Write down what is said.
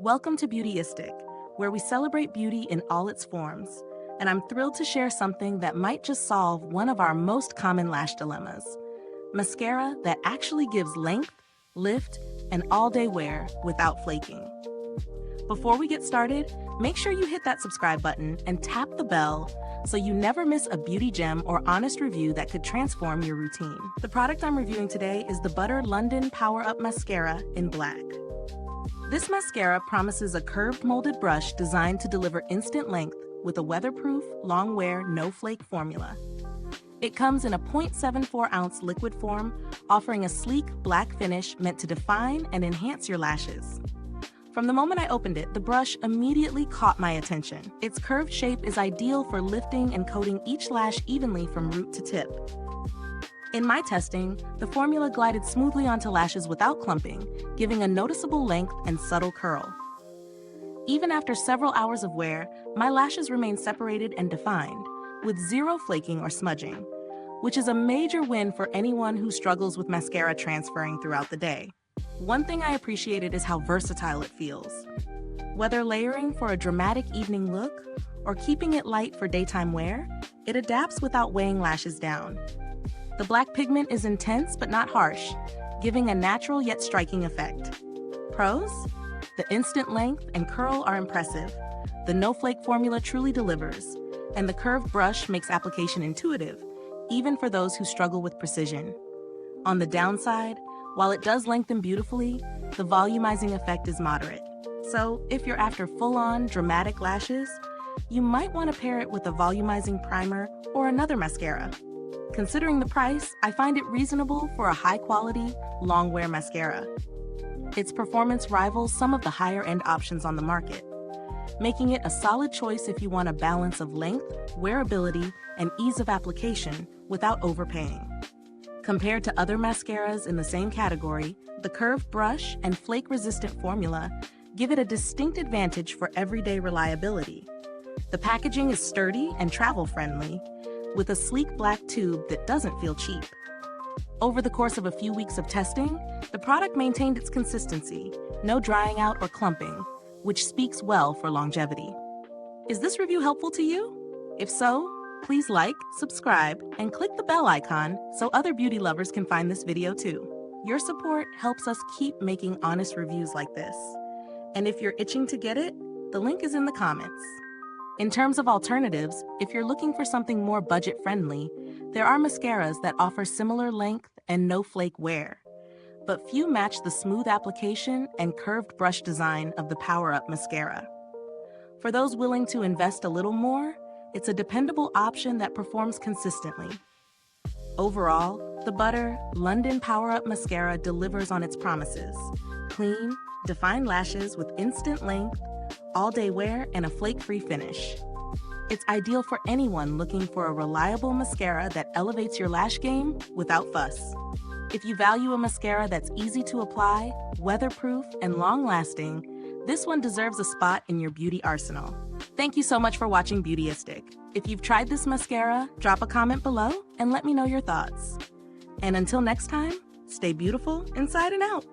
Welcome to Beautyistic, where we celebrate beauty in all its forms. And I'm thrilled to share something that might just solve one of our most common lash dilemmas. Mascara that actually gives length, lift, and all-day wear without flaking. Before we get started, make sure you hit that subscribe button and tap the bell so you never miss a beauty gem or honest review that could transform your routine. The product I'm reviewing today is the LONDON Power Up Mascara in black. This mascara promises a curved molded brush designed to deliver instant length with a weatherproof, long-wear, no-flake formula. It comes in a 0.74-ounce liquid form, offering a sleek black finish meant to define and enhance your lashes. From the moment I opened it, the brush immediately caught my attention. Its curved shape is ideal for lifting and coating each lash evenly from root to tip. In my testing, the formula glided smoothly onto lashes without clumping, giving a noticeable length and subtle curl. Even after several hours of wear, my lashes remain separated and defined, with zero flaking or smudging, which is a major win for anyone who struggles with mascara transferring throughout the day. One thing I appreciated is how versatile it feels. Whether layering for a dramatic evening look or keeping it light for daytime wear, it adapts without weighing lashes down. The black pigment is intense but not harsh, giving a natural yet striking effect. Pros? The instant length and curl are impressive, the no-flake formula truly delivers, and the curved brush makes application intuitive, even for those who struggle with precision. On the downside, while it does lengthen beautifully, the volumizing effect is moderate. So, if you're after full-on, dramatic lashes, you might want to pair it with a volumizing primer or another mascara. Considering the price, I find it reasonable for a high-quality, long-wear mascara. Its performance rivals some of the higher-end options on the market, making it a solid choice if you want a balance of length, wearability, and ease of application without overpaying. Compared to other mascaras in the same category, the curved brush and flake-resistant formula give it a distinct advantage for everyday reliability. The packaging is sturdy and travel-friendly, with a sleek black tube that doesn't feel cheap. Over the course of a few weeks of testing, the product maintained its consistency, no drying out or clumping, which speaks well for longevity. Is this review helpful to you? If so, please like, subscribe, and click the bell icon so other beauty lovers can find this video too. Your support helps us keep making honest reviews like this. And if you're itching to get it, the link is in the comments. In terms of alternatives, if you're looking for something more budget-friendly, there are mascaras that offer similar length and no-flake wear. But few match the smooth application and curved brush design of the Power Up Mascara. For those willing to invest a little more, it's a dependable option that performs consistently. Overall, the LONDON Power Up Mascara delivers on its promises. Clean, defined lashes with instant length, all-day wear, and a flake-free finish. It's ideal for anyone looking for a reliable mascara that elevates your lash game without fuss. If you value a mascara that's easy to apply, weatherproof, and long-lasting, this one deserves a spot in your beauty arsenal. Thank you so much for watching Beautyistic. If you've tried this mascara, drop a comment below and let me know your thoughts. And until next time, stay beautiful inside and out.